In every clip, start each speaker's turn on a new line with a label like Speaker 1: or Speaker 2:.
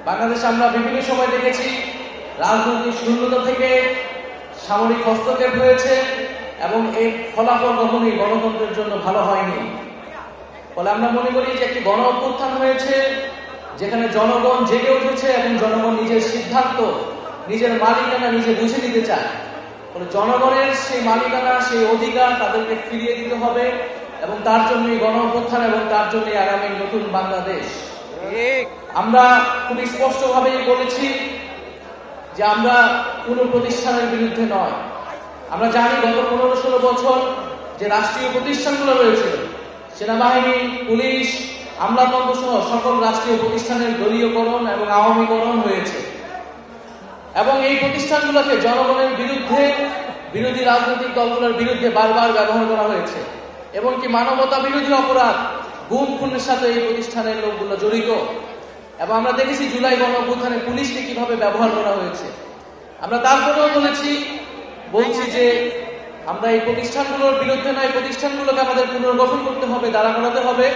Speaker 1: বাংলাদেশে আমরা বিভিন্ন সময় দেখেছি রাজনৈতিক শূন্যতা থেকে সামরিক হস্তক্ষেপ হয়েছে এবং এই ফলাফল কখনোই গণতন্ত্রের জন্য ভালো হয়নি। ফলে আমরা মনে করি যে একটি গণ অভ্যুত্থান হয়েছে যেখানে জনগণ জেগে উঠেছে এবং জনগণ নিজের সিদ্ধান্ত, নিজের মালিকানা নিজে বুঝে নিতে চায়। ফলে জনগণের সেই মালিকানা, সেই অধিকার তাদেরকে ফিরিয়ে দিতে হবে এবং তার জন্যই গণ অভ্যুত্থান এবং তার জন্যই আগামী নতুন বাংলাদেশ। আমরা খুবই স্পষ্টভাবেই বলেছি যে আমরা কোন প্রতিষ্ঠানের বিরুদ্ধে নয়। আমরা জানি গত 15-16 বছর যে রাষ্ট্রীয় প্রতিষ্ঠানগুলো রয়েছে, সেনাবাহিনী, পুলিশ, আমলাতন্ত্র সহ সকল রাষ্ট্রীয় প্রতিষ্ঠানের দলীয়করণ এবং আওয়ামীকরণ হয়েছে এবং এই প্রতিষ্ঠানগুলোকে জনগণের বিরুদ্ধে, বিরোধী রাজনৈতিক দলগুলোর বিরুদ্ধে বারবার ব্যবহার করা হয়েছে এবং কি মানবতা বিরোধী অপরাধ, গুম খুনের সাথে এই প্রতিষ্ঠানের লোকগুলো জড়িত। এবং আমরা দেখেছি জুলাই গণ অভ্যুত্থানে পুলিশকে কিভাবে ব্যবহার করা হয়েছে। আমরা তারপরেও বলছি যে আমরা এই প্রতিষ্ঠানগুলোর বিরুদ্ধে নয়, প্রতিষ্ঠানগুলোকে আমাদের পুনর্গঠন করতে হবে, দাঁড়া করাতে হবে,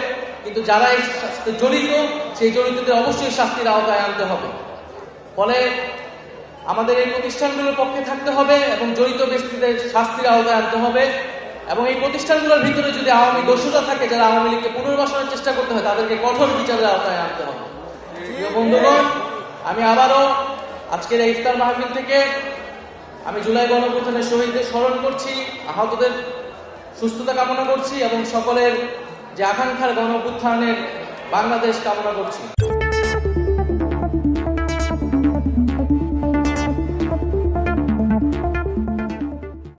Speaker 1: কিন্তু যারা এই সাথে জড়িত সেই জড়িতদের অবশ্যই শাস্তির আওতায় আনতে হবে। ফলে আমাদের এই প্রতিষ্ঠানগুলোর পক্ষে থাকতে হবে এবং জড়িত ব্যক্তিদের শাস্তির আওতায় আনতে হবে এবং এই প্রতিষ্ঠানগুলোর ভিতরে যদি আওয়ামী দোষরা থাকে, যারা আওয়ামী লীগকে পুনর্বাসনের চেষ্টা করতে হয়, তাদেরকে কঠোর বিচারের আওতায় আনতে হবে। প্রিয় বন্ধুগণ, আমি আবারও আজকের এই ইফতার মাহফিল থেকে আমি জুলাই গণ অভ্যুত্থানের শহীদদের স্মরণ করছি, আহতদের সুস্থতা কামনা করছি এবং সকলের যে আকাঙ্ক্ষার গণ অভ্যুত্থানের বাংলাদেশ কামনা করছি।